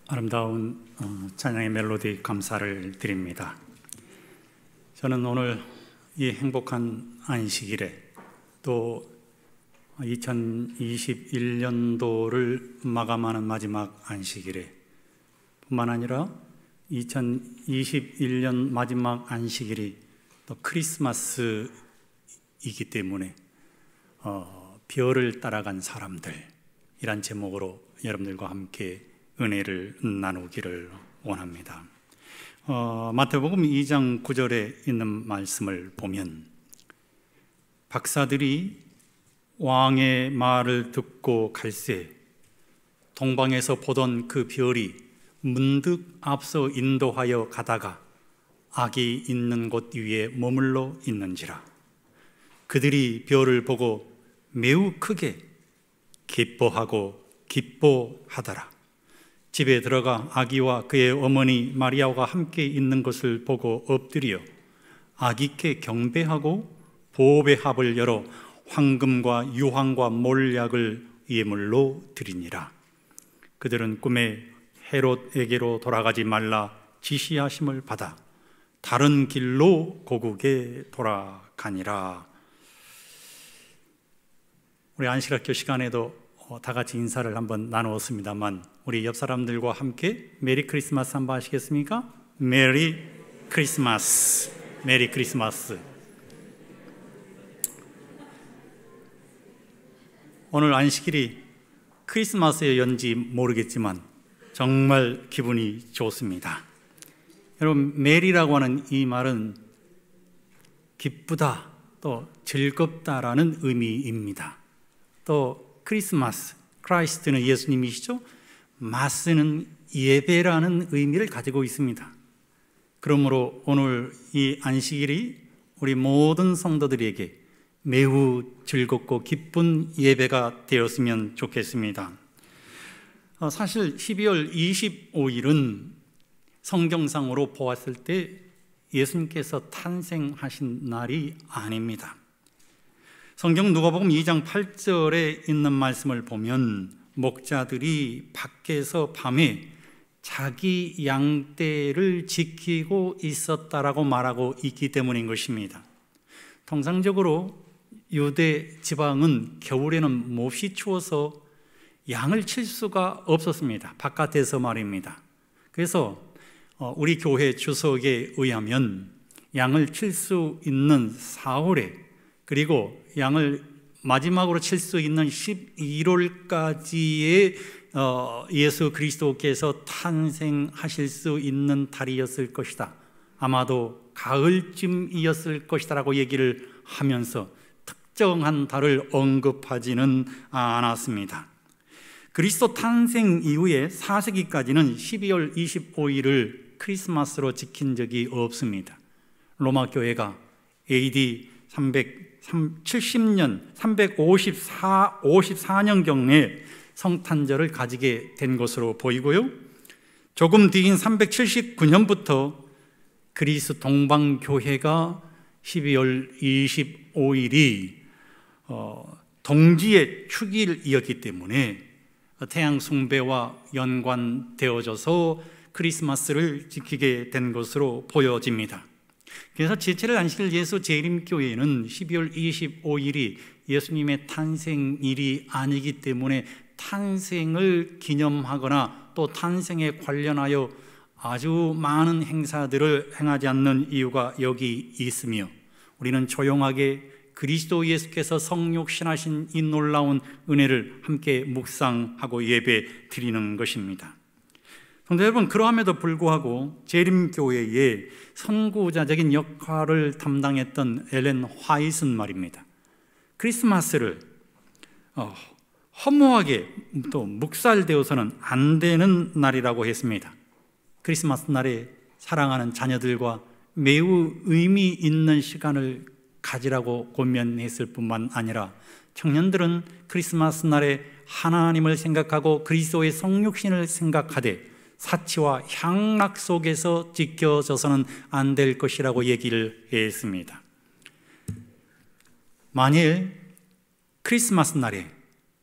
아름다운 찬양의 멜로디 감사를 드립니다. 저는 오늘 이 행복한 안식일에 또 2021년도를 마감하는 마지막 안식일에 뿐만 아니라 2021년 마지막 안식일이 또 크리스마스이기 때문에 별을 따라간 사람들이란 제목으로 여러분들과 함께 은혜를 나누기를 원합니다. 마태복음 2장 9절에 있는 말씀을 보면 박사들이 왕의 말을 듣고 갈새 동방에서 보던 그 별이 문득 앞서 인도하여 가다가 악이 있는 곳 위에 머물러 있는지라. 그들이 별을 보고 매우 크게 기뻐하고 기뻐하더라. 집에 들어가 아기와 그의 어머니 마리아와 함께 있는 것을 보고 엎드려 아기께 경배하고 보배 합을 열어 황금과 유황과 몰약을 예물로 드리니라. 그들은 꿈에 헤롯에게로 돌아가지 말라 지시하심을 받아 다른 길로 고국에 돌아가니라. 우리 안식학교 시간에도 다 같이 인사를 한번 나누었습니다만 우리 옆 사람들과 함께 메리 크리스마스 한번 하시겠습니까? 메리 크리스마스, 메리 크리스마스. 오늘 안식일이 크리스마스의 연지 모르겠지만 정말 기분이 좋습니다. 여러분, 메리라고 하는 이 말은 기쁘다, 또 즐겁다라는 의미입니다. 또 크리스마스, 크라이스트는 예수님이시죠? 마스는 예배라는 의미를 가지고 있습니다. 그러므로 오늘 이 안식일이 우리 모든 성도들에게 매우 즐겁고 기쁜 예배가 되었으면 좋겠습니다. 사실 12월 25일은 성경상으로 보았을 때 예수님께서 탄생하신 날이 아닙니다. 성경 누가복음 2장 8절에 있는 말씀을 보면 목자들이 밖에서 밤에 자기 양떼를 지키고 있었다라고 말하고 있기 때문인 것입니다. 통상적으로 유대 지방은 겨울에는 몹시 추워서 양을 칠 수가 없었습니다. 바깥에서 말입니다. 그래서 우리 교회 주석에 의하면 양을 칠 수 있는 4월에 그리고 양을 마지막으로 칠 수 있는 11월까지의 예수 그리스도께서 탄생하실 수 있는 달이었을 것이다. 아마도 가을쯤이었을 것이다 라고 얘기를 하면서 특정한 달을 언급하지는 않았습니다. 그리스도 탄생 이후에 4세기까지는 12월 25일을 크리스마스로 지킨 적이 없습니다. 로마 교회가 AD 370년, 354년경에 성탄절을 가지게 된 것으로 보이고요. 조금 뒤인 379년부터 그리스 동방교회가 12월 25일이 동지의 축일이었기 때문에 태양 숭배와 연관되어져서 크리스마스를 지키게 된 것으로 보여집니다. 그래서 제7일 안식일 예수 재림교회는 12월 25일이 예수님의 탄생일이 아니기 때문에 탄생을 기념하거나 또 탄생에 관련하여 아주 많은 행사들을 행하지 않는 이유가 여기 있으며 우리는 조용하게 그리스도 예수께서 성육신하신 이 놀라운 은혜를 함께 묵상하고 예배 드리는 것입니다. 그런데 여러분, 그러함에도 불구하고 재림교회의 선구자적인 역할을 담당했던 엘렌 화이트는 말입니다, 크리스마스를 허무하게 또 묵살되어서는 안 되는 날이라고 했습니다. 크리스마스 날에 사랑하는 자녀들과 매우 의미 있는 시간을 가지라고 권면했을 뿐만 아니라 청년들은 크리스마스 날에 하나님을 생각하고 그리스도의 성육신을 생각하되 사치와 향락 속에서 지켜져서는 안 될 것이라고 얘기를 했습니다. 만일 크리스마스 날에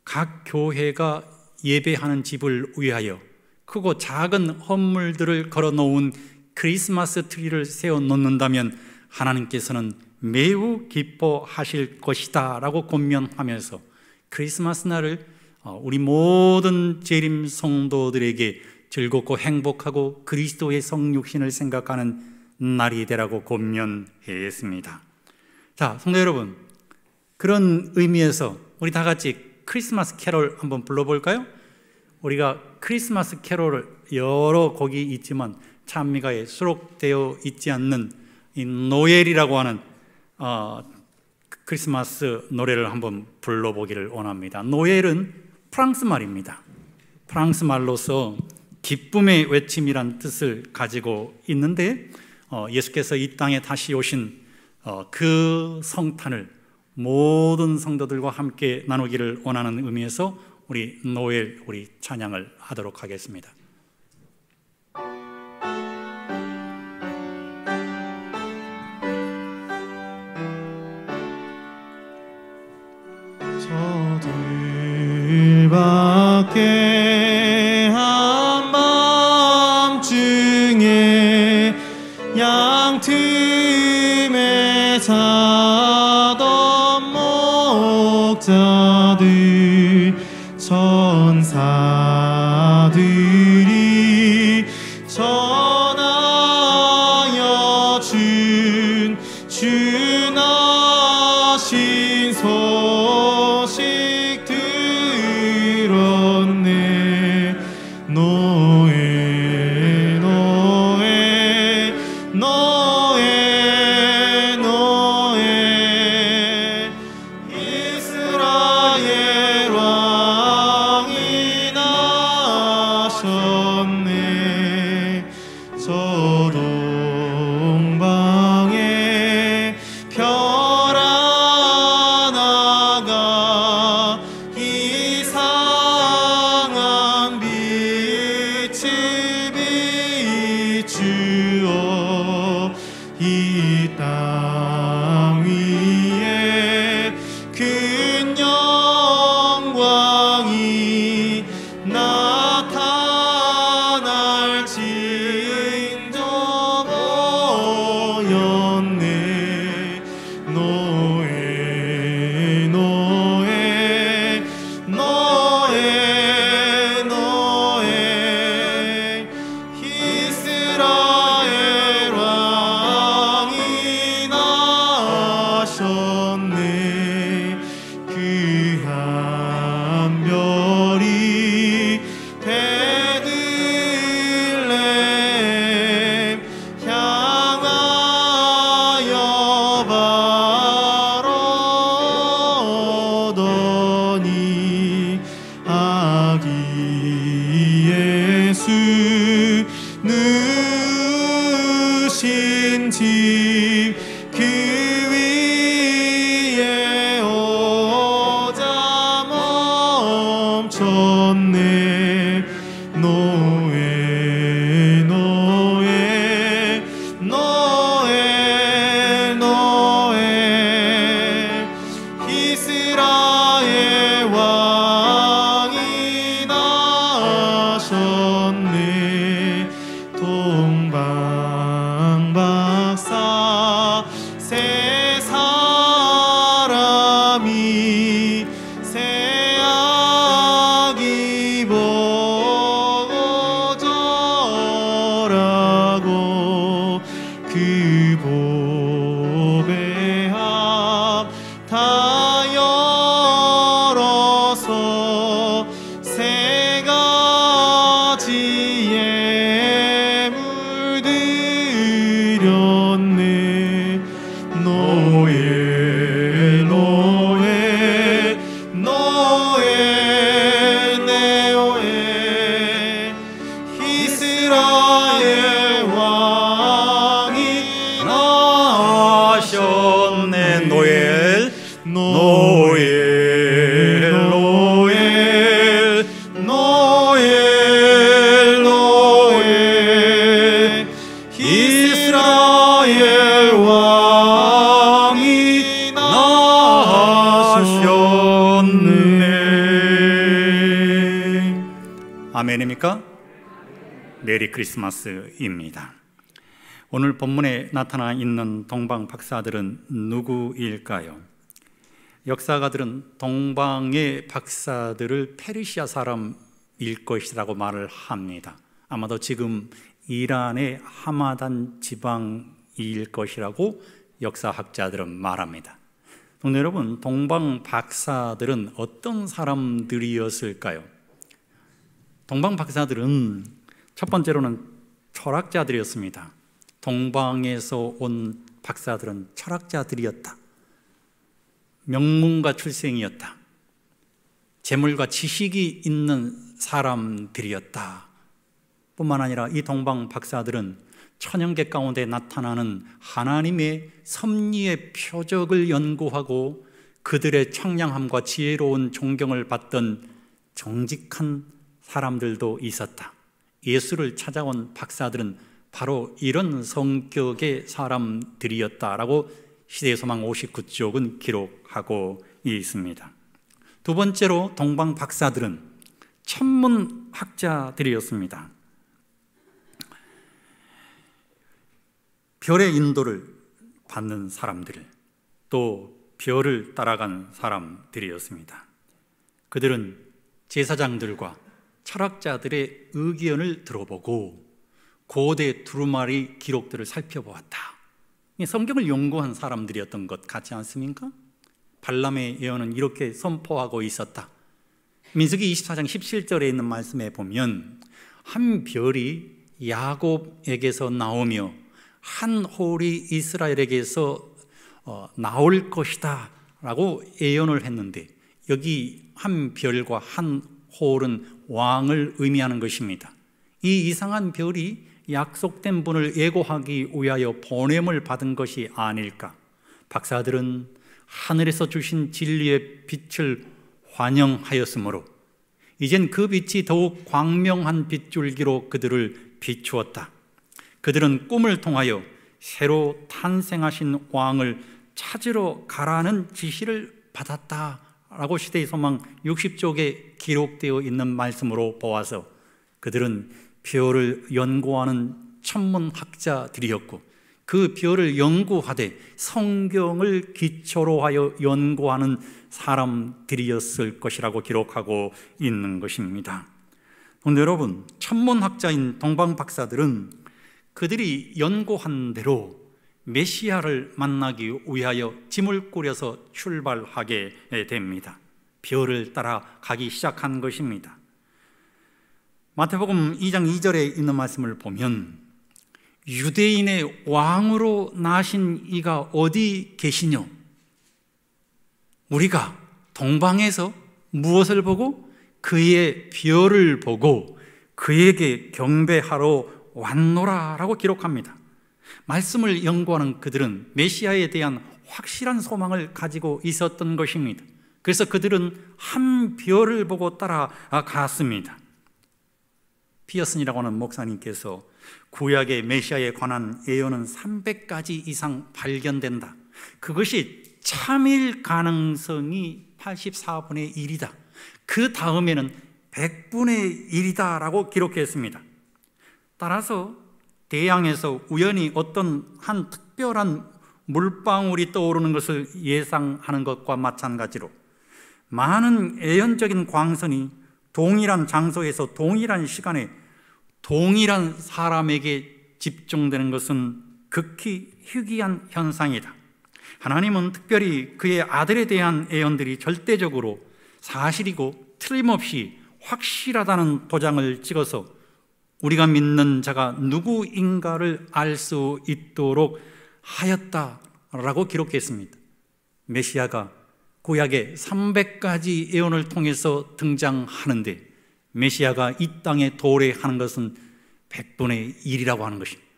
각 교회가 예배하는 집을 위하여 크고 작은 헌물들을 걸어 놓은 크리스마스 트리를 세워 놓는다면 하나님께서는 매우 기뻐하실 것이다 라고 권면하면서 크리스마스 날을 우리 모든 재림 성도들에게 즐겁고 행복하고 그리스도의 성육신을 생각하는 날이 되라고 권면했습니다. 자, 성도 여러분, 그런 의미에서 우리 다 같이 크리스마스 캐롤 한번 불러볼까요? 우리가 크리스마스 캐롤을 여러 곡이 있지만 찬미가에 수록되어 있지 않는 이 노엘이라고 하는 크리스마스 노래를 한번 불러보기를 원합니다. 노엘은 프랑스 말입니다. 프랑스 말로서 기쁨의 외침이란 뜻을 가지고 있는데 예수께서 이 땅에 다시 오신 그 성탄을 모든 성도들과 함께 나누기를 원하는 의미에서 우리 노엘, 우리 찬양을 하도록 하겠습니다. 저들밖에 한밤중에 양틈에 자던 목자들 천사들이 전하여 준 주나신 소식 들었네. 노엘 노엘 노엘 노엘 이스라엘 왕이 나셨네. 저 동방에 별 하나가 이상한 빛을 비추어 이 땅 위에 큰 영광이 나타날진저 보였네. 노엘 노엘 노엘 노엘 이스라엘 왕이 나셨네. 그 한 별이 베들레헴 향하여 바라보더니 아기 예수 누신 집 그 위에 오자 멈췄네. 노엘 노엘 노엘 노엘 이스라엘 왕이 나셨네. 동방박사 세 사람이 새 아기 보고 절하고 그 보배 앞 다 열어서 세 가지의 물들였네. 노엘 노엘 노엘 네오엘 이스라엘 왕이 나셨네. 노엘 노엘 노엘 노엘 노엘 이스라엘 왕이 나셨네. 아멘입니까? 메리 크리스마스입니다. 오늘 본문에 나타나 있는 동방 박사들은 누구일까요? 역사가들은 동방의 박사들을 페르시아 사람일 것이라고 말을 합니다. 아마도 지금 이란의 하마단 지방일 것이라고 역사학자들은 말합니다. 동네 여러분, 동방 박사들은 어떤 사람들이었을까요? 동방 박사들은 첫 번째로는 철학자들이었습니다. 동방에서 온 박사들은 철학자들이었다. 명문가 출생이었다. 재물과 지식이 있는 사람들이었다. 뿐만 아니라 이 동방 박사들은 천연계 가운데 나타나는 하나님의 섭리의 표적을 연구하고 그들의 청량함과 지혜로운 존경을 받던 정직한 사람들도 있었다. 예수를 찾아온 박사들은 바로 이런 성격의 사람들이었다라고 시대소망 59쪽은 기록하고 있습니다. 두 번째로 동방 박사들은 천문학자들이었습니다. 별의 인도를 받는 사람들, 또 별을 따라간 사람들이었습니다. 그들은 제사장들과 철학자들의 의견을 들어보고 고대 두루마리 기록들을 살펴보았다. 성경을 연구한 사람들이었던 것 같지 않습니까? 발람의 예언은 이렇게 선포하고 있었다. 민수기 24장 17절에 있는 말씀에 보면 한 별이 야곱에게서 나오며 한 홀이 이스라엘에게서 나올 것이다 라고 예언을 했는데, 여기 한 별과 한 홀은 왕을 의미하는 것입니다. 이 이상한 별이 약속된 분을 예고하기 위하여 보냄을 받은 것이 아닐까. 박사들은 하늘에서 주신 진리의 빛을 환영하였으므로 이젠 그 빛이 더욱 광명한 빗줄기로 그들을 비추었다. 그들은 꿈을 통하여 새로 탄생하신 왕을 찾으러 가라는 지시를 받았다라고 시대의 소망 60쪽에 기록되어 있는 말씀으로 보아서 그들은 별을 연구하는 천문학자들이었고 그 별을 연구하되 성경을 기초로 하여 연구하는 사람들이었을 것이라고 기록하고 있는 것입니다. 그런데 여러분, 천문학자인 동방 박사들은 그들이 연구한 대로 메시아를 만나기 위하여 짐을 꾸려서 출발하게 됩니다. 별을 따라 가기 시작한 것입니다. 마태복음 2장 2절에 있는 말씀을 보면 유대인의 왕으로 나신 이가 어디 계시뇨? 우리가 동방에서 무엇을 보고? 그의 별을 보고 그에게 경배하러 왔노라 라고 기록합니다. 말씀을 연구하는 그들은 메시아에 대한 확실한 소망을 가지고 있었던 것입니다. 그래서 그들은 한 별을 보고 따라갔습니다. 피어슨이라고 하는 목사님께서 구약의 메시아에 관한 예언은 300가지 이상 발견된다. 그것이 참일 가능성이 84분의 1이다. 그 다음에는 100분의 1이다 라고 기록했습니다. 따라서 대양에서 우연히 어떤 한 특별한 물방울이 떠오르는 것을 예상하는 것과 마찬가지로 많은 예언적인 광선이 동일한 장소에서 동일한 시간에 동일한 사람에게 집중되는 것은 극히 희귀한 현상이다. 하나님은 특별히 그의 아들에 대한 예언들이 절대적으로 사실이고 틀림없이 확실하다는 도장을 찍어서 우리가 믿는 자가 누구인가를 알 수 있도록 하였다라고 기록했습니다. 메시아가 구약의 300가지 예언을 통해서 등장하는데 메시아가 이 땅에 도래하는 것은 100분의 1이라고 하는 것입니다.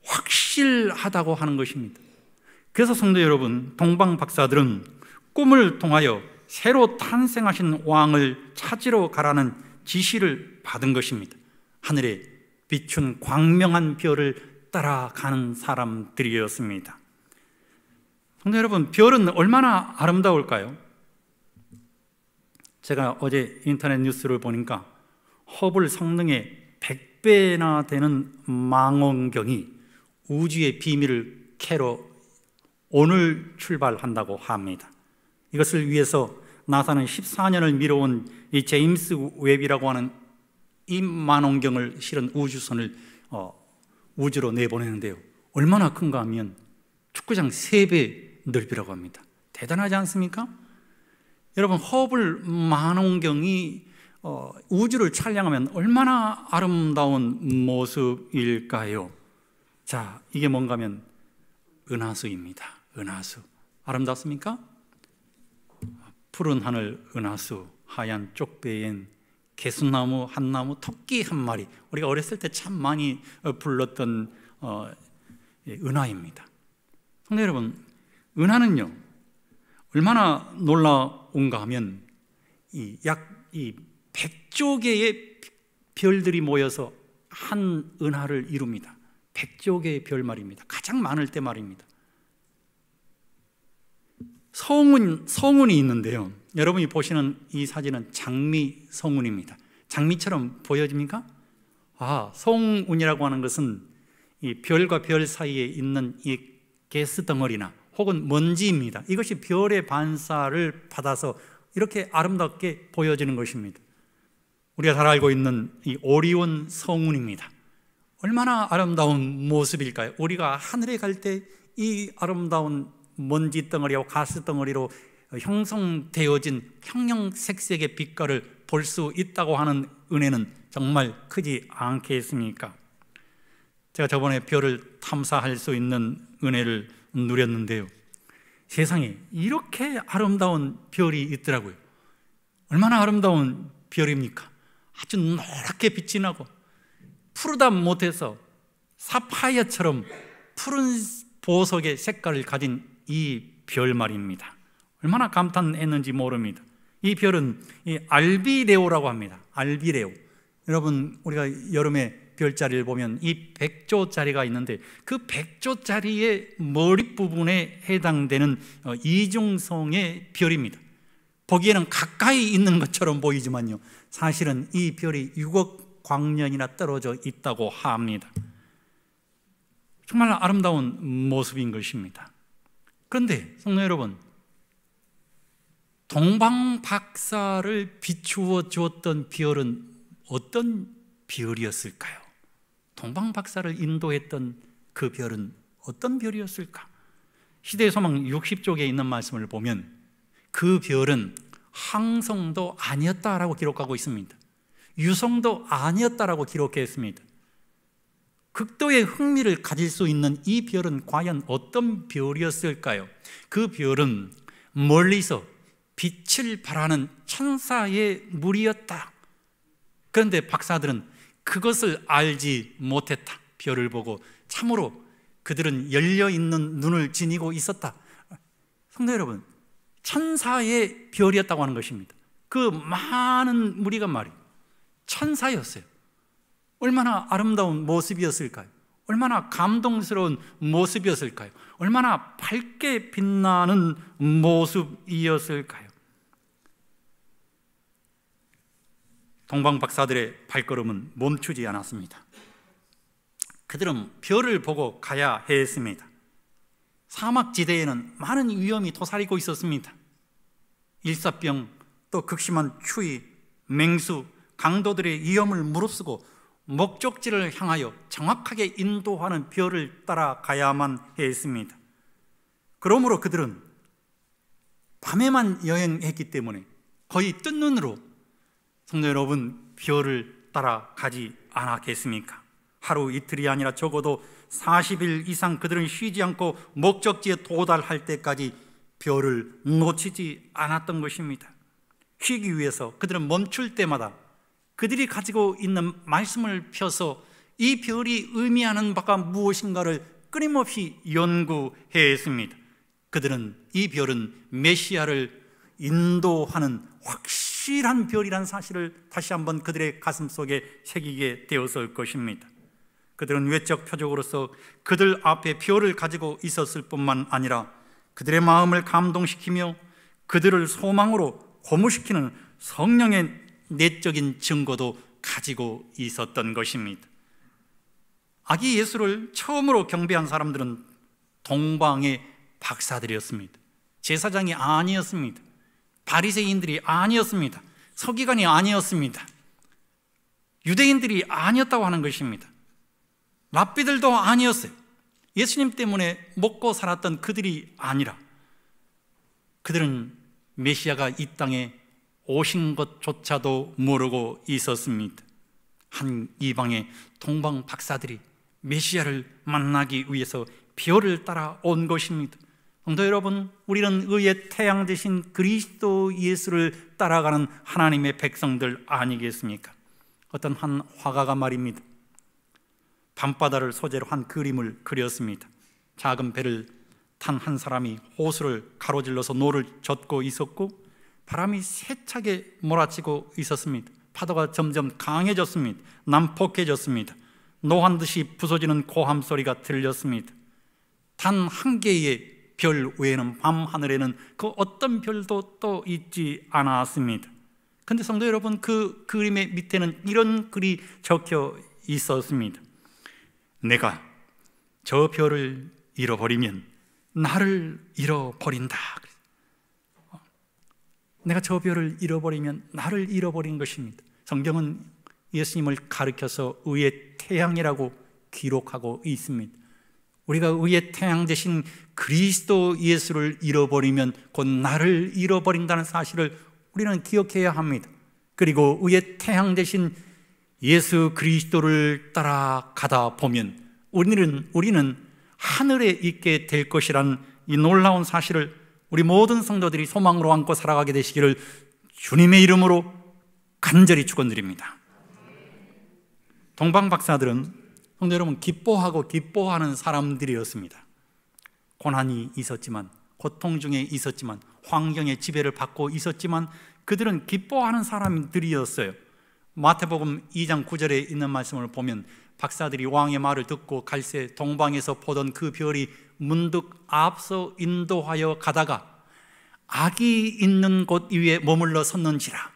확실하다고 하는 것입니다. 그래서 성도 여러분, 동방 박사들은 꿈을 통하여 새로 탄생하신 왕을 찾으러 가라는 지시를 받은 것입니다. 하늘에 비춘 광명한 별을 따라가는 사람들이었습니다. 성도 여러분, 별은 얼마나 아름다울까요? 제가 어제 인터넷 뉴스를 보니까 허블 성능의 6배나 되는 망원경이 우주의 비밀을 캐러 오늘 출발한다고 합니다. 이것을 위해서 나사는 14년을 미뤄온 이 제임스 웹이라고 하는 이 망원경을 실은 우주선을 우주로 내보내는데요, 얼마나 큰가 하면 축구장 3배 넓이라고 합니다. 대단하지 않습니까? 여러분, 허블 망원경이 우주를 촬영하면 얼마나 아름다운 모습일까요? 자, 이게 뭔가 하면 은하수입니다. 은하수. 아름답습니까? 푸른 하늘 은하수, 하얀 쪽배엔 개수나무 한 나무, 토끼 한 마리. 우리가 어렸을 때 참 많이 불렀던 은하입니다. 성도 여러분, 은하는요 얼마나 놀라운가 하면 약 100조 개의 별들이 모여서 한 은하를 이룹니다. 100조 개의 별 말입니다. 가장 많을 때 말입니다. 성운이 있는데요, 여러분이 보시는 이 사진은 장미 성운입니다. 장미처럼 보여집니까? 성운이라고 하는 것은 이 별과 별 사이에 있는 이 가스 덩어리나 혹은 먼지입니다. 이것이 별의 반사를 받아서 이렇게 아름답게 보여지는 것입니다. 우리가 잘 알고 있는 이 오리온 성운입니다. 얼마나 아름다운 모습일까요? 우리가 하늘에 갈 때 이 아름다운 먼지 덩어리와 가스 덩어리로 형성되어진 형형색색의 빛깔을 볼 수 있다고 하는 은혜는 정말 크지 않겠습니까? 제가 저번에 별을 탐사할 수 있는 은혜를 누렸는데요, 세상에 이렇게 아름다운 별이 있더라고요. 얼마나 아름다운 별입니까? 아주 노랗게 빛이 나고 푸르다 못해서 사파이어처럼 푸른 보석의 색깔을 가진 이 별 말입니다. 얼마나 감탄했는지 모릅니다. 이 별은 이 알비레오라고 합니다. 알비레오. 여러분, 우리가 여름에 별자리를 보면 이 100조짜리가 있는데 그 100조짜리의 머리 부분에 해당되는 이중성의 별입니다. 보기에는 가까이 있는 것처럼 보이지만요, 사실은 이 별이 6억 광년이나 떨어져 있다고 합니다. 정말 아름다운 모습인 것입니다. 그런데 성도 여러분, 동방박사를 비추어 주었던 별은 어떤 별이었을까요? 동방박사를 인도했던 그 별은 어떤 별이었을까? 시대소망 60쪽에 있는 말씀을 보면 그 별은 항성도 아니었다라고 기록하고 있습니다. 유성도 아니었다라고 기록했습니다. 극도의 흥미를 가질 수 있는 이 별은 과연 어떤 별이었을까요? 그 별은 멀리서 빛을 발하는 천사의 무리였다. 그런데 박사들은 그것을 알지 못했다. 별을 보고 참으로 그들은 열려있는 눈을 지니고 있었다. 성도 여러분, 천사의 별이었다고 하는 것입니다. 그 많은 무리가 말이에요, 천사였어요. 얼마나 아름다운 모습이었을까요? 얼마나 감동스러운 모습이었을까요? 얼마나 밝게 빛나는 모습이었을까요? 동방박사들의 발걸음은 멈추지 않았습니다. 그들은 별을 보고 가야 했습니다. 사막지대에는 많은 위험이 도사리고 있었습니다. 일사병, 또 극심한 추위, 맹수, 강도들의 위험을 무릅쓰고 목적지를 향하여 정확하게 인도하는 별을 따라가야만 했습니다. 그러므로 그들은 밤에만 여행했기 때문에 거의 뜬 눈으로, 성도 여러분, 별을 따라가지 않았겠습니까? 하루 이틀이 아니라 적어도 40일 이상 그들은 쉬지 않고 목적지에 도달할 때까지 별을 놓치지 않았던 것입니다. 쉬기 위해서 그들은 멈출 때마다 그들이 가지고 있는 말씀을 펴서 이 별이 의미하는 바가 무엇인가를 끊임없이 연구했습니다. 그들은 이 별은 메시아를 인도하는 확실한 별이라는 사실을 다시 한번 그들의 가슴 속에 새기게 되었을 것입니다. 그들은 외적 표적으로서 그들 앞에 별을 가지고 있었을 뿐만 아니라 그들의 마음을 감동시키며 그들을 소망으로 고무시키는 성령의 내적인 증거도 가지고 있었던 것입니다. 아기 예수를 처음으로 경배한 사람들은 동방의 박사들이었습니다. 제사장이 아니었습니다. 바리새인들이 아니었습니다. 서기관이 아니었습니다. 유대인들이 아니었다고 하는 것입니다. 랍비들도 아니었어요. 예수님 때문에 먹고 살았던 그들이 아니라 그들은 메시아가 이 땅에 오신 것조차도 모르고 있었습니다. 한 이방의 동방 박사들이 메시아를 만나기 위해서 별을 따라 온 것입니다. 성도 여러분, 우리는 의의 태양 되신 그리스도 예수를 따라가는 하나님의 백성들 아니겠습니까? 어떤 한 화가가 말입니다. 밤바다를 소재로 한 그림을 그렸습니다. 작은 배를 탄 한 사람이 호수를 가로질러서 노를 젓고 있었고 바람이 세차게 몰아치고 있었습니다. 파도가 점점 강해졌습니다. 난폭해졌습니다. 노한 듯이 부서지는 고함 소리가 들렸습니다. 단 한 개의 별 외에는 밤하늘에는 그 어떤 별도 또 있지 않았습니다. 그런데 성도 여러분, 그 그림의 밑에는 이런 글이 적혀 있었습니다. 내가 저 별을 잃어버리면 나를 잃어버린다. 내가 저 별을 잃어버리면 나를 잃어버린 것입니다. 성경은 예수님을 가리켜서 의의 태양이라고 기록하고 있습니다. 우리가 의의 태양 되신 그리스도 예수를 잃어버리면 곧 나를 잃어버린다는 사실을 우리는 기억해야 합니다. 그리고 의의 태양 되신 예수 그리스도를 따라가다 보면 우리는 하늘에 있게 될 것이라는 이 놀라운 사실을 우리 모든 성도들이 소망으로 안고 살아가게 되시기를 주님의 이름으로 간절히 축원드립니다. 동방 박사들은 성도 여러분, 기뻐하고 기뻐하는 사람들이었습니다. 고난이 있었지만, 고통 중에 있었지만, 환경의 지배를 받고 있었지만 그들은 기뻐하는 사람들이었어요. 마태복음 2장 9절에 있는 말씀을 보면 박사들이 왕의 말을 듣고 갈새 동방에서 보던 그 별이 문득 앞서 인도하여 가다가 악이 있는 곳 위에 머물러 섰는지라.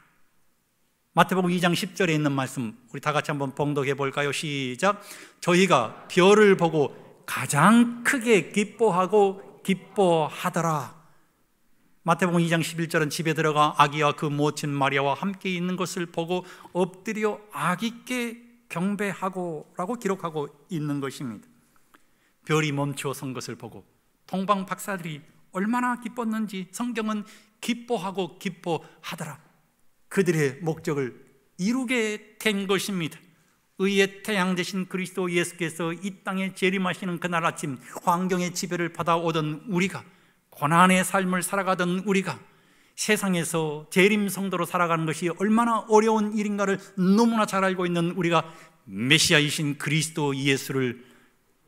마태복음 2장 10절에 있는 말씀 우리 다 같이 한번 봉독해 볼까요? 시작. 저희가 별을 보고 가장 크게 기뻐하고 기뻐하더라. 마태복음 2장 11절은 집에 들어가 아기와 그 모친 마리아와 함께 있는 것을 보고 엎드려 아기께 경배하고 라고 기록하고 있는 것입니다. 별이 멈추어 선 것을 보고 동방 박사들이 얼마나 기뻤는지 성경은 기뻐하고 기뻐하더라. 그들의 목적을 이루게 된 것입니다. 의의 태양 되신 그리스도 예수께서 이 땅에 재림하시는 그날 아침 환경의 지배를 받아오던 우리가, 고난의 삶을 살아가던 우리가 세상에서 재림 성도로 살아가는 것이 얼마나 어려운 일인가를 너무나 잘 알고 있는 우리가 메시아이신 그리스도 예수를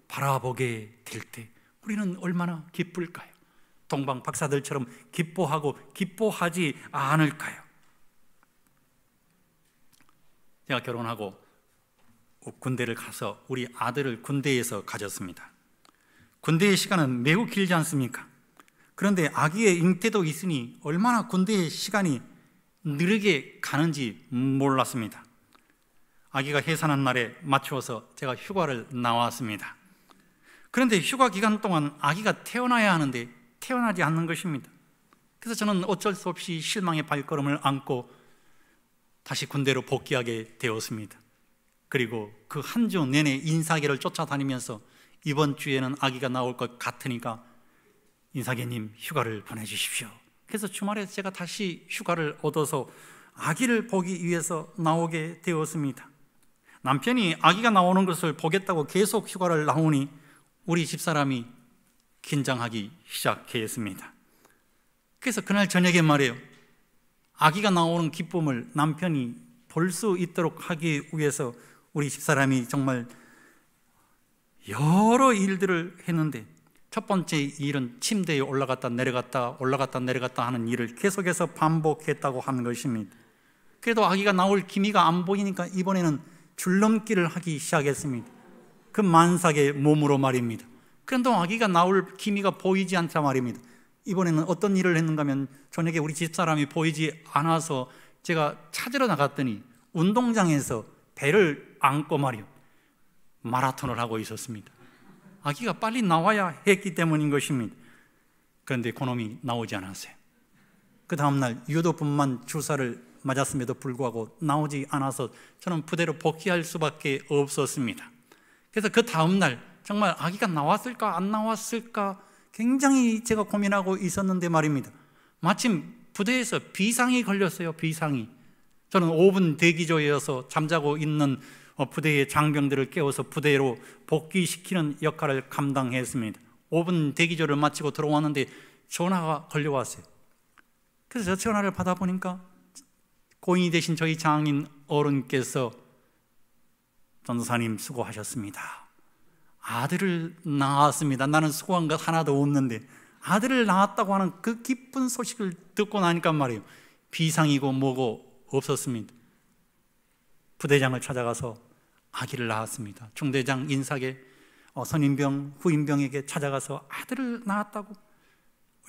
바라보게 될 때 우리는 얼마나 기쁠까요? 동방 박사들처럼 기뻐하고 기뻐하지 않을까요? 제가 결혼하고 군대를 가서 우리 아들을 군대에서 가졌습니다. 군대의 시간은 매우 길지 않습니까? 그런데 아기의 잉태도 있으니 얼마나 군대의 시간이 느리게 가는지 몰랐습니다. 아기가 해산한 날에 맞추어서 제가 휴가를 나왔습니다. 그런데 휴가 기간 동안 아기가 태어나야 하는데 태어나지 않는 것입니다. 그래서 저는 어쩔 수 없이 실망의 발걸음을 안고 다시 군대로 복귀하게 되었습니다. 그리고 그 한 주 내내 인사계를 쫓아다니면서 이번 주에는 아기가 나올 것 같으니까 인사계님 휴가를 보내주십시오. 그래서 주말에 제가 다시 휴가를 얻어서 아기를 보기 위해서 나오게 되었습니다. 남편이 아기가 나오는 것을 보겠다고 계속 휴가를 나오니 우리 집사람이 긴장하기 시작했습니다. 그래서 그날 저녁에 말이에요, 아기가 나오는 기쁨을 남편이 볼 수 있도록 하기 위해서 우리 집사람이 정말 여러 일들을 했는데 첫 번째 일은 침대에 올라갔다 내려갔다 올라갔다 내려갔다 하는 일을 계속해서 반복했다고 하는 것입니다. 그래도 아기가 나올 기미가 안 보이니까 이번에는 줄넘기를 하기 시작했습니다. 그 만삭의 몸으로 말입니다. 그런데 아기가 나올 기미가 보이지 않자 말입니다. 이번에는 어떤 일을 했는가 하면 저녁에 우리 집사람이 보이지 않아서 제가 찾으러 나갔더니 운동장에서 배를 안고 말이요, 마라톤을 하고 있었습니다. 아기가 빨리 나와야 했기 때문인 것입니다. 그런데 그놈이 나오지 않았어요. 그 다음날 유도분만 주사를 맞았음에도 불구하고 나오지 않아서 저는 부대로 복귀할 수밖에 없었습니다. 그래서 그 다음날 정말 아기가 나왔을까 안 나왔을까 굉장히 제가 고민하고 있었는데 말입니다. 마침 부대에서 비상이 걸렸어요. 비상이. 저는 5분 대기조여서 잠자고 있는 부대의 장병들을 깨워서 부대로 복귀시키는 역할을 감당했습니다. 5분 대기조를 마치고 들어왔는데 전화가 걸려왔어요. 그래서 저 전화를 받아보니까 고인이 되신 저희 장인 어른께서 전도사님 수고하셨습니다. 아들을 낳았습니다. 나는 수고한 것 하나도 없는데 아들을 낳았다고 하는 그 기쁜 소식을 듣고 나니까 말이에요, 비상이고 뭐고 없었습니다. 부대장을 찾아가서 아기를 낳았습니다. 중대장 인사계 선임병 후임병에게 찾아가서 아들을 낳았다고,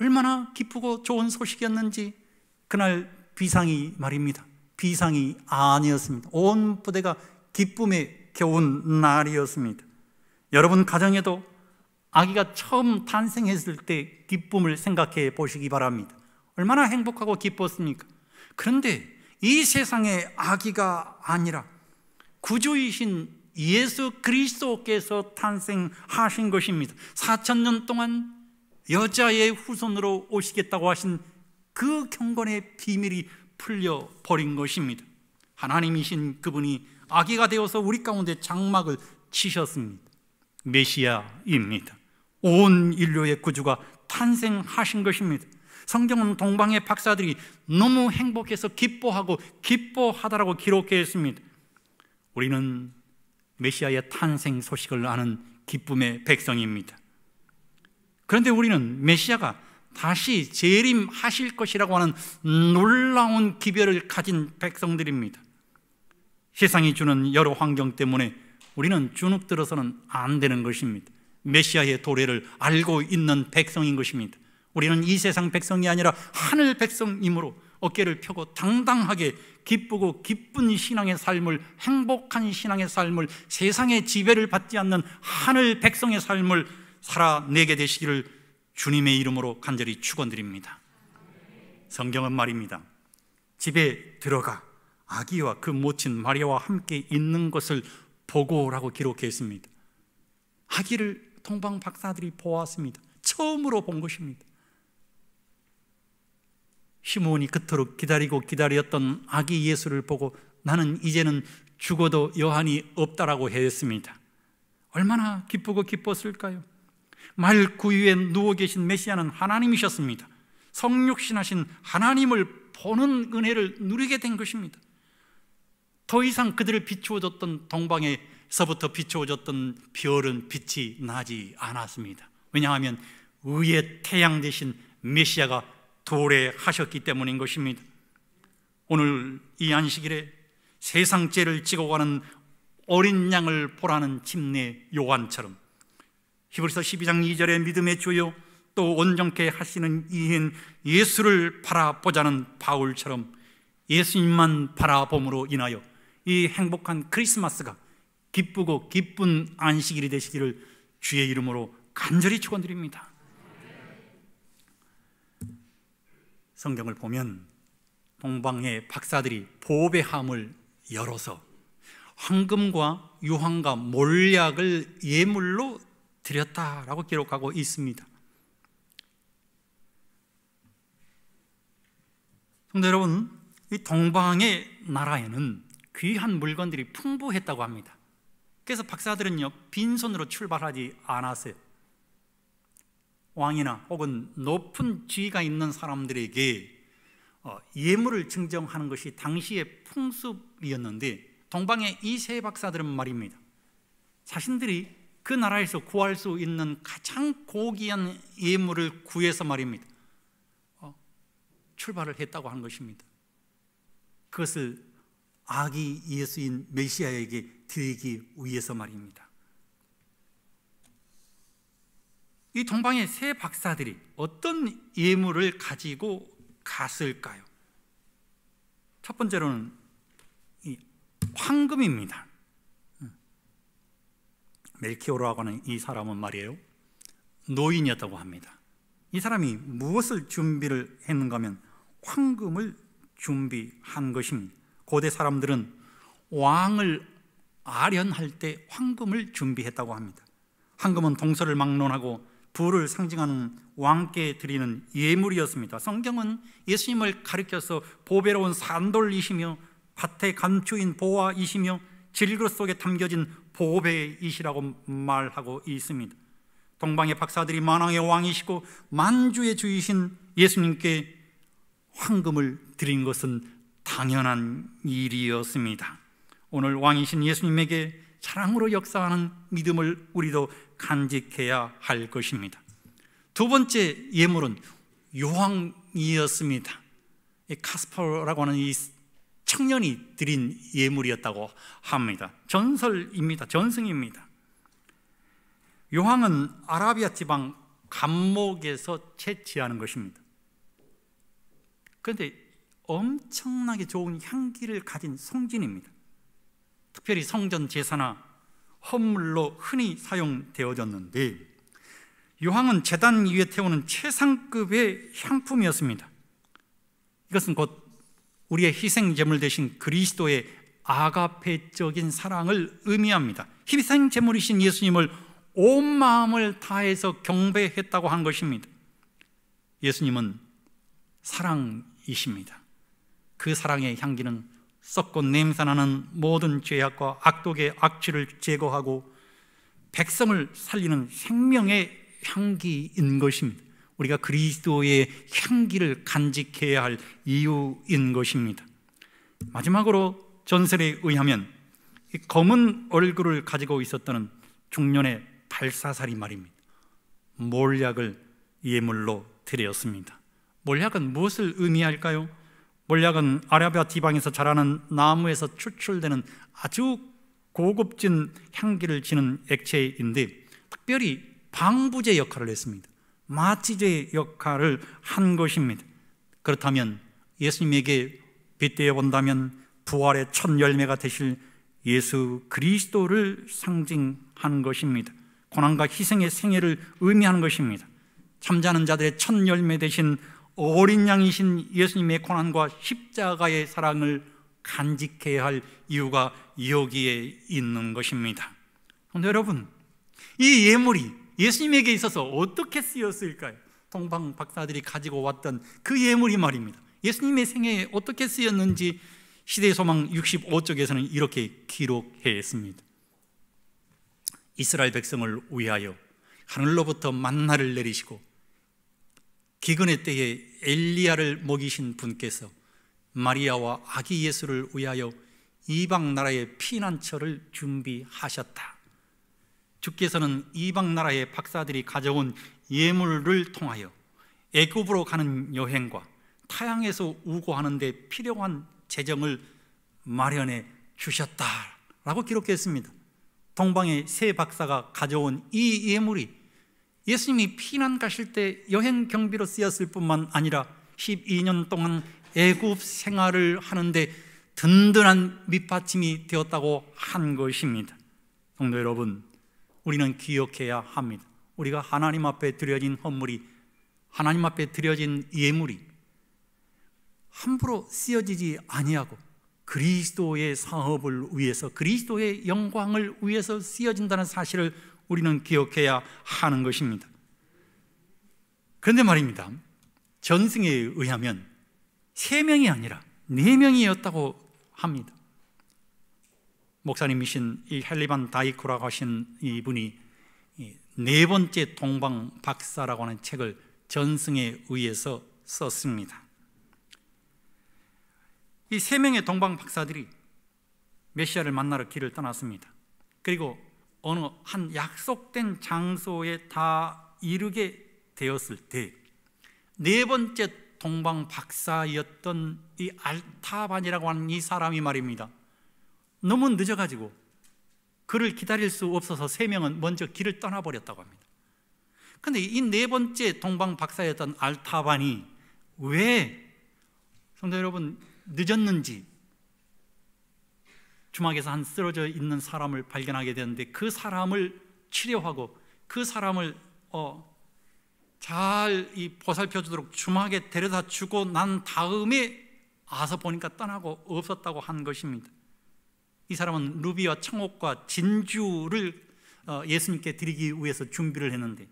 얼마나 기쁘고 좋은 소식이었는지 그날 비상이 말입니다, 비상이 아니었습니다. 온 부대가 기쁨에 겨운 날이었습니다. 여러분 가정에도 아기가 처음 탄생했을 때 기쁨을 생각해 보시기 바랍니다. 얼마나 행복하고 기뻤습니까? 그런데 이 세상의 아기가 아니라 구주이신 예수 그리스도께서 탄생하신 것입니다. 4000년 동안 여자의 후손으로 오시겠다고 하신 그 경건의 비밀이 풀려버린 것입니다. 하나님이신 그분이 아기가 되어서 우리 가운데 장막을 치셨습니다. 메시아입니다. 온 인류의 구주가 탄생하신 것입니다. 성경은 동방의 박사들이 너무 행복해서 기뻐하고 기뻐하다라고 기록했습니다. 우리는 메시아의 탄생 소식을 아는 기쁨의 백성입니다. 그런데 우리는 메시아가 다시 재림하실 것이라고 하는 놀라운 기별을 가진 백성들입니다. 세상이 주는 여러 환경 때문에 우리는 주눅 들어서는 안 되는 것입니다. 메시아의 도래를 알고 있는 백성인 것입니다. 우리는 이 세상 백성이 아니라 하늘 백성이므로 어깨를 펴고 당당하게 기쁘고 기쁜 신앙의 삶을, 행복한 신앙의 삶을, 세상의 지배를 받지 않는 하늘 백성의 삶을 살아내게 되시기를 주님의 이름으로 간절히 축원드립니다. 성경은 말입니다, 집에 들어가 아기와 그 모친 마리아와 함께 있는 것을 보고라고 기록했습니다. 아기를 동방 박사들이 보았습니다. 처음으로 본 것입니다. 시므온이 그토록 기다리고 기다렸던 아기 예수를 보고 나는 이제는 죽어도 여한이 없다라고 했습니다. 얼마나 기쁘고 기뻤을까요? 말 구유에 누워 계신 메시아는 하나님이셨습니다. 성육신하신 하나님을 보는 은혜를 누리게 된 것입니다. 더 이상 그들을 비추어줬던 동방에서부터 비추어줬던 별은 빛이 나지 않았습니다. 왜냐하면 의의 태양 되신 메시아가 도래하셨기 때문인 것입니다. 오늘 이 안식일에 세상 죄를 지고 가는 어린 양을 보라는 침례 요한처럼, 히브리서 12장 2절에 믿음의 주요 또 온전케 하시는 이인 예수를 바라보자는 바울처럼 예수님만 바라봄으로 인하여 이 행복한 크리스마스가 기쁘고 기쁜 안식일이 되시기를 주의 이름으로 간절히 축원드립니다. 성경을 보면 동방의 박사들이 보배함을 열어서 황금과 유황과 몰약을 예물로 드렸다라고 기록하고 있습니다. 성도 여러분, 이 동방의 나라에는 귀한 물건들이 풍부했다고 합니다. 그래서 박사들은요, 빈손으로 출발하지 않았어요. 왕이나 혹은 높은 지위가 있는 사람들에게 예물을 증정하는 것이 당시의 풍습이었는데, 동방의 이 세 박사들은 말입니다, 자신들이 그 나라에서 구할 수 있는 가장 고귀한 예물을 구해서 말입니다, 출발을 했다고 하는 것입니다. 그것을 아기 예수인 메시아에게 드리기 위해서 말입니다. 이 동방의 세 박사들이 어떤 예물을 가지고 갔을까요? 첫 번째로는 이 황금입니다. 멜키오르라고 하는 이 사람은 말이에요, 노인이었다고 합니다. 이 사람이 무엇을 준비를 했는가 하면 황금을 준비한 것입니다. 고대 사람들은 왕을 아련할 때 황금을 준비했다고 합니다. 황금은 동서를 막론하고 부를 상징하는 왕께 드리는 예물이었습니다. 성경은 예수님을 가리켜서 보배로운 산돌이시며 밭의 감추인 보화이시며 질그릇 속에 담겨진 보배이시라고 말하고 있습니다. 동방의 박사들이 만왕의 왕이시고 만주의 주이신 예수님께 황금을 드린 것은 당연한 일이었습니다. 오늘 왕이신 예수님에게 사랑으로 역사하는 믿음을 우리도 간직해야 할 것입니다. 두 번째 예물은 요한이었습니다. 카스퍼라고 하는 이 청년이 드린 예물이었다고 합니다. 전설입니다. 전승입니다. 요한은 아라비아 지방 감목에서 채취하는 것입니다. 그런데 엄청나게 좋은 향기를 가진 성진입니다. 특별히 성전 제사나 헌물로 흔히 사용되어졌는데, 요한은 제단 위에 태우는 최상급의 향품이었습니다. 이것은 곧 우리의 희생제물 대신 그리스도의 아가페적인 사랑을 의미합니다. 희생제물이신 예수님을 온 마음을 다해서 경배했다고 한 것입니다. 예수님은 사랑이십니다. 그 사랑의 향기는 썩고 냄새나는 모든 죄악과 악독의 악취를 제거하고 백성을 살리는 생명의 향기인 것입니다. 우리가 그리스도의 향기를 간직해야 할 이유인 것입니다. 마지막으로 전설에 의하면 이 검은 얼굴을 가지고 있었던 중년의 발사살이 말입니다, 몰약을 예물로 드렸습니다. 몰약은 무엇을 의미할까요? 몰약은 아라비아 지방에서 자라는 나무에서 추출되는 아주 고급진 향기를 지닌 액체인데, 특별히 방부제 역할을 했습니다. 마취제 역할을 한 것입니다. 그렇다면 예수님에게 빗대어 본다면 부활의 첫 열매가 되실 예수 그리스도를 상징하는 것입니다. 고난과 희생의 생애를 의미하는 것입니다. 잠자는 자들의 첫 열매 되신 어린 양이신 예수님의 고난과 십자가의 사랑을 간직해야 할 이유가 여기에 있는 것입니다. 그런데 여러분, 이 예물이 예수님에게 있어서 어떻게 쓰였을까요? 동방 박사들이 가지고 왔던 그 예물이 말입니다, 예수님의 생애에 어떻게 쓰였는지 시대의 소망 65쪽에서는 이렇게 기록했습니다. 이스라엘 백성을 위하여 하늘로부터 만나를 내리시고 기근의 때에 엘리야를 먹이신 분께서 마리아와 아기 예수를 위하여 이방 나라의 피난처를 준비하셨다. 주께서는 이방 나라의 박사들이 가져온 예물을 통하여 애굽으로 가는 여행과 타향에서 우고하는 데 필요한 재정을 마련해 주셨다라고 기록했습니다. 동방의 세 박사가 가져온 이 예물이 예수님이 피난 가실 때 여행 경비로 쓰였을 뿐만 아니라 12년 동안 애굽 생활을 하는데 든든한 밑받침이 되었다고 한 것입니다. 성도 여러분, 우리는 기억해야 합니다. 우리가 하나님 앞에 드려진 헌물이, 하나님 앞에 드려진 예물이 함부로 쓰여지지 아니하고 그리스도의 사업을 위해서, 그리스도의 영광을 위해서 쓰여진다는 사실을 우리는 기억해야 하는 것입니다. 그런데 말입니다, 전승에 의하면 3명이 아니라 4명이었다고 합니다. 목사님이신 이 헬리반 다이코라고 하신 이분이 네 번째 동방 박사라고 하는 책을 전승에 의해서 썼습니다. 이 3명의 동방 박사들이 메시아를 만나러 길을 떠났습니다. 그리고 어느 한 약속된 장소에 다 이르게 되었을 때 네 번째 동방 박사였던 이 알타반이라고 하는 이 사람이 말입니다, 너무 늦어가지고 그를 기다릴 수 없어서 3명은 먼저 길을 떠나버렸다고 합니다. 그런데 이 네 번째 동방 박사였던 알타반이 왜, 성도 여러분, 늦었는지 주막에서 한 쓰러져 있는 사람을 발견하게 되는데 그 사람을 치료하고 그 사람을 잘 보살펴 주도록 주막에 데려다 주고 난 다음에 와서 보니까 떠나고 없었다고 한 것입니다. 이 사람은 루비와 청옥과 진주를 예수님께 드리기 위해서 준비를 했는데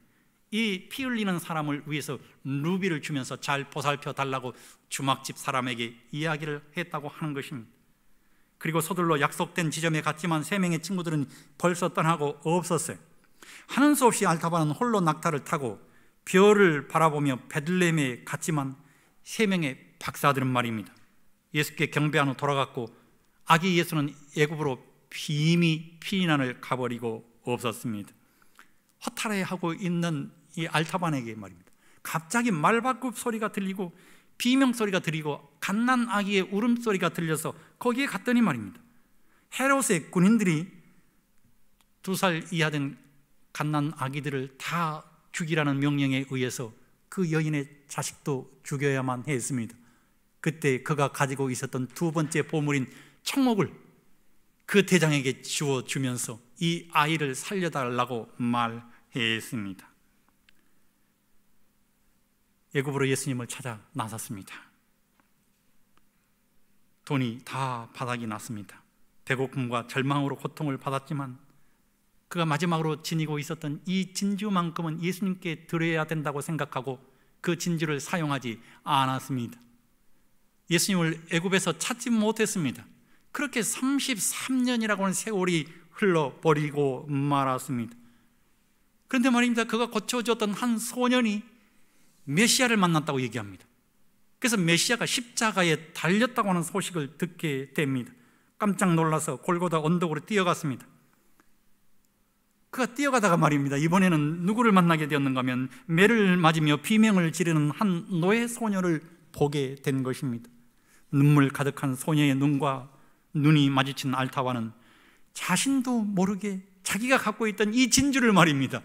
이 피 흘리는 사람을 위해서 루비를 주면서 잘 보살펴 달라고 주막집 사람에게 이야기를 했다고 하는 것입니다. 그리고 서둘러 약속된 지점에 갔지만 3명의 친구들은 벌써 떠나고 없었어요. 하는 수 없이 알타바는 홀로 낙타를 타고 별을 바라보며 베들레헴에 갔지만 3명의 박사들은 말입니다, 예수께 경배한 후 돌아갔고 아기 예수는 애굽으로 비임이 피난을 가버리고 없었습니다. 허탈해하고 있는 이 알타반에게 말입니다, 갑자기 말발굽 소리가 들리고 비명소리가 들리고 갓난 아기의 울음소리가 들려서 거기에 갔더니 말입니다, 헤롯의 군인들이 2살 이하 된 갓난 아기들을 다 죽이라는 명령에 의해서 그 여인의 자식도 죽여야만 했습니다. 그때 그가 가지고 있었던 2번째 보물인 청옥을 그 대장에게 주어주면서 이 아이를 살려달라고 말했습니다. 애굽으로 예수님을 찾아 나섰습니다. 돈이 다 바닥이 났습니다. 배고픔과 절망으로 고통을 받았지만 그가 마지막으로 지니고 있었던 이 진주만큼은 예수님께 드려야 된다고 생각하고 그 진주를 사용하지 않았습니다. 예수님을 애굽에서 찾지 못했습니다. 그렇게 33년이라고 하는 세월이 흘러버리고 말았습니다. 그런데 말입니다, 그가 고쳐줬던 한 소년이 메시아를 만났다고 얘기합니다. 그래서 메시아가 십자가에 달렸다고 하는 소식을 듣게 됩니다. 깜짝 놀라서 골고다 언덕으로 뛰어갔습니다. 그가 뛰어가다가 말입니다, 이번에는 누구를 만나게 되었는가 하면 매를 맞으며 비명을 지르는 한 노예 소녀를 보게 된 것입니다. 눈물 가득한 소녀의 눈과 눈이 마주친 알타바는 자신도 모르게 자기가 갖고 있던 이 진주를 말입니다,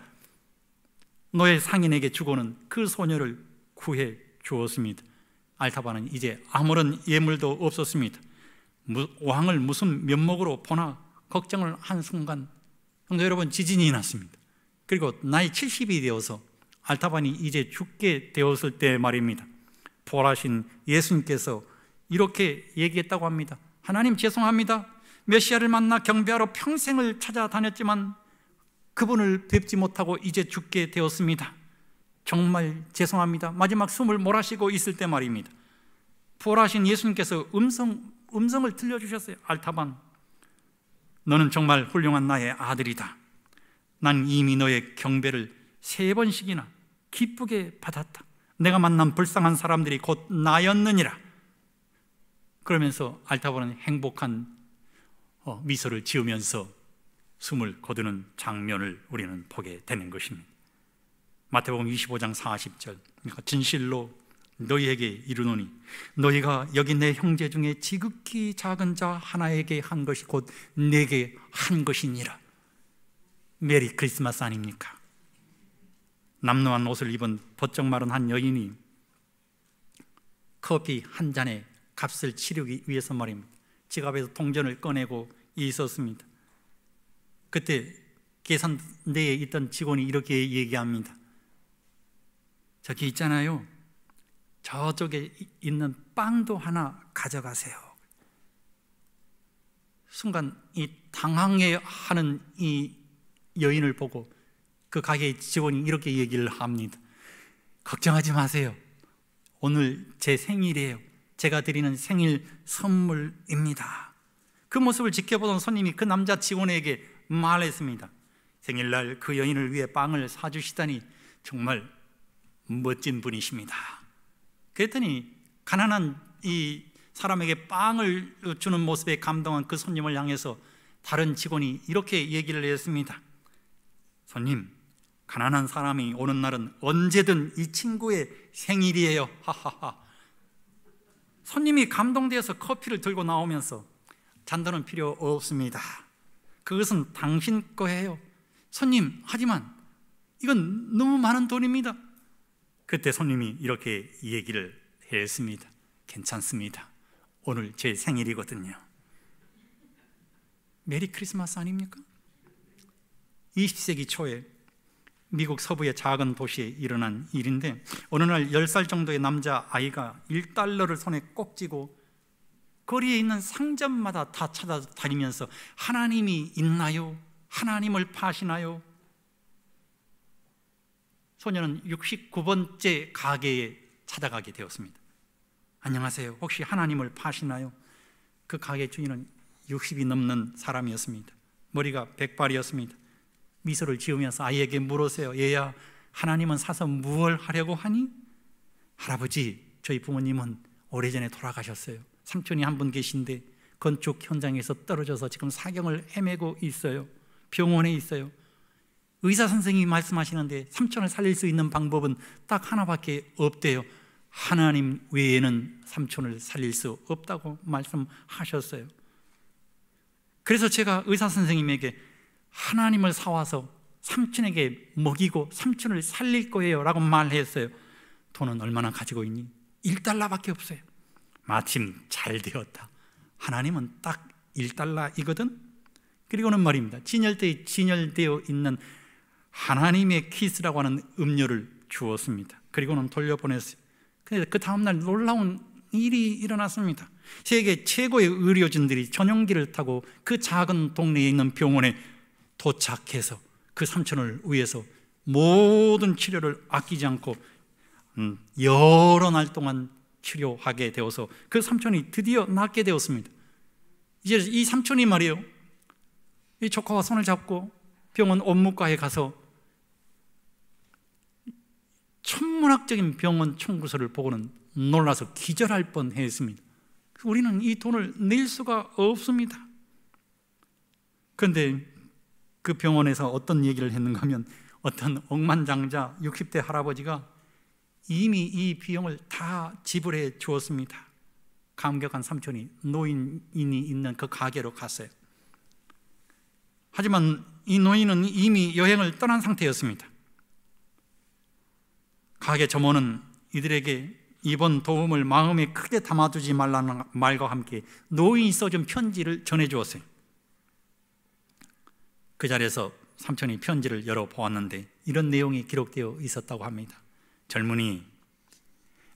노예 상인에게 주고는 그 소녀를 구해 주었습니다. 알타바는 이제 아무런 예물도 없었습니다. 왕을 무슨 면목으로 보나 걱정을 한 순간 성도 여러분, 지진이 났습니다. 그리고 나이 70이 되어서 알타반이 이제 죽게 되었을 때 말입니다, 부활하신 예수님께서 이렇게 얘기했다고 합니다. 하나님 죄송합니다. 메시아를 만나 경배하러 평생을 찾아다녔지만 그분을 뵙지 못하고 이제 죽게 되었습니다. 정말 죄송합니다. 마지막 숨을 몰아쉬고 있을 때 말입니다, 부활하신 예수님께서 음성을 들려주셨어요. 알타반, 너는 정말 훌륭한 나의 아들이다. 난 이미 너의 경배를 3번씩이나 기쁘게 받았다. 내가 만난 불쌍한 사람들이 곧 나였느니라. 그러면서 알타반은 행복한 미소를 지으면서 숨을 거두는 장면을 우리는 보게 되는 것입니다. 마태복음 25장 40절, 진실로 너희에게 이르노니 너희가 여기 내 형제 중에 지극히 작은 자 하나에게 한 것이 곧 내게 한 것이니라. 메리 크리스마스 아닙니까? 남루한 옷을 입은 버쩍 마른 한 여인이 커피 한 잔의 값을 치르기 위해서 말입니다, 지갑에서 동전을 꺼내고 있었습니다. 그때 계산대에 있던 직원이 이렇게 얘기합니다. 저기 있잖아요, 저쪽에 있는 빵도 하나 가져가세요. 순간 이 당황해하는 이 여인을 보고 그 가게의 직원이 이렇게 얘기를 합니다. 걱정하지 마세요. 오늘 제 생일이에요. 제가 드리는 생일 선물입니다. 그 모습을 지켜보던 손님이 그 남자 직원에게 말했습니다. 생일날 그 여인을 위해 빵을 사주시다니 정말 멋진 분이십니다. 그랬더니 가난한 이 사람에게 빵을 주는 모습에 감동한 그 손님을 향해서 다른 직원이 이렇게 얘기를 했습니다. 손님, 가난한 사람이 오는 날은 언제든 이 친구의 생일이에요. 하하하. 손님이 감동되어서 커피를 들고 나오면서 잔돈은 필요 없습니다. 그것은 당신 거예요. 손님, 하지만 이건 너무 많은 돈입니다. 그때 손님이 이렇게 얘기를 했습니다. 괜찮습니다. 오늘 제 생일이거든요. 메리 크리스마스 아닙니까? 20세기 초에 미국 서부의 작은 도시에 일어난 일인데, 어느 날 10살 정도의 남자아이가 $1를 손에 꼭 쥐고 거리에 있는 상점마다 다 찾아다니면서 하나님이 있나요? 하나님을 파시나요? 소녀는 69번째 가게에 찾아가게 되었습니다. 안녕하세요, 혹시 하나님을 파시나요? 그 가게 주인은 60이 넘는 사람이었습니다. 머리가 백발이었습니다. 미소를 지으면서 아이에게 물으세요. 얘야, 하나님은 사서 무엇을 하려고 하니? 할아버지, 저희 부모님은 오래전에 돌아가셨어요. 삼촌이 한 분 계신데 건축 현장에서 떨어져서 지금 사경을 헤매고 있어요. 병원에 있어요. 의사 선생님이 말씀하시는데 삼촌을 살릴 수 있는 방법은 딱 하나밖에 없대요. 하나님 외에는 삼촌을 살릴 수 없다고 말씀하셨어요. 그래서 제가 의사 선생님에게 하나님을 사와서 삼촌에게 먹이고 삼촌을 살릴 거예요 라고 말했어요. 돈은 얼마나 가지고 있니? $1밖에 없어요. 마침 잘 되었다. 하나님은 딱 $1이거든. 그리고는 말입니다, 진열대에 진열되어 있는 하나님의 키스라고 하는 음료를 주었습니다. 그리고는 돌려보냈어요. 그런데 그 다음날 놀라운 일이 일어났습니다. 세계 최고의 의료진들이 전용기를 타고 그 작은 동네에 있는 병원에 도착해서 그 삼촌을 위해서 모든 치료를 아끼지 않고 여러 날 동안 치료하게 되어서 그 삼촌이 드디어 낫게 되었습니다. 이제 이 삼촌이 말이에요, 이 조카와 손을 잡고 병원 옥문과에 가서 천문학적인 병원 청구서를 보고는 놀라서 기절할 뻔했습니다. 우리는 이 돈을 낼 수가 없습니다. 그런데 그 병원에서 어떤 얘기를 했는가 하면, 어떤 억만장자 60대 할아버지가 이미 이 비용을 다 지불해 주었습니다. 감격한 삼촌이 노인이 있는 그 가게로 갔어요. 하지만 이 노인은 이미 여행을 떠난 상태였습니다. 가게 점원은 이들에게 이번 도움을 마음에 크게 담아두지 말라는 말과 함께 노인이 써준 편지를 전해주었어요. 그 자리에서 삼촌이 편지를 열어보았는데 이런 내용이 기록되어 있었다고 합니다. 젊은이,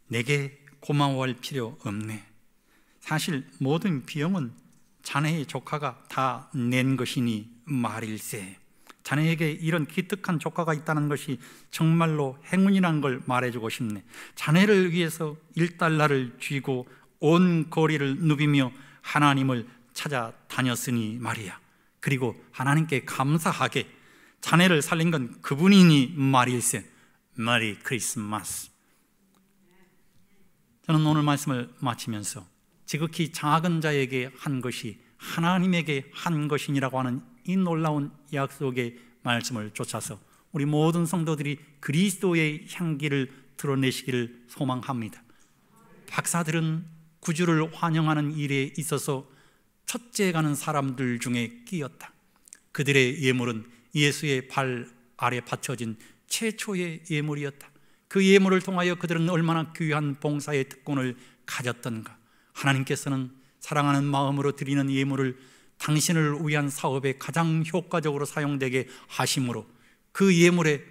내게 고마워할 필요 없네. 사실 모든 비용은 자네의 조카가 다 낸 것이니 말일세. 자네에게 이런 기특한 조카가 있다는 것이 정말로 행운이라는 걸 말해주고 싶네. 자네를 위해서 $1를 쥐고 온 거리를 누비며 하나님을 찾아다녔으니 말이야. 그리고 하나님께 감사하게 자네를 살린 건 그분이니 말일세. 메리 크리스마스. 저는 오늘 말씀을 마치면서 지극히 작은 자에게 한 것이 하나님에게 한 것이니라고 하는 이 놀라운 약속의 말씀을 쫓아서 우리 모든 성도들이 그리스도의 향기를 드러내시기를 소망합니다. 박사들은 구주를 환영하는 일에 있어서 첫째 가는 사람들 중에 끼었다. 그들의 예물은 예수의 발 아래 받쳐진 최초의 예물이었다. 그 예물을 통하여 그들은 얼마나 귀한 봉사의 특권을 가졌던가. 하나님께서는 사랑하는 마음으로 드리는 예물을 당신을 위한 사업에 가장 효과적으로 사용되게 하심으로 그 예물에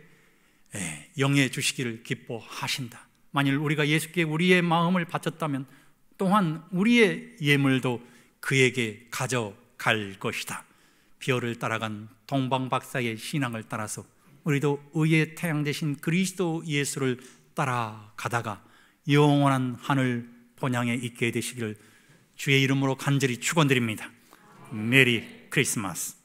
영해 주시기를 기뻐하신다. 만일 우리가 예수께 우리의 마음을 바쳤다면 또한 우리의 예물도 그에게 가져갈 것이다. 비어를 따라간 동방 박사의 신앙을 따라서 우리도 의의 태양 되신 그리스도 예수를 따라가다가 영원한 하늘 본향에 있게 되시기를 주의 이름으로 간절히 축원드립니다. 메리 크리스마스.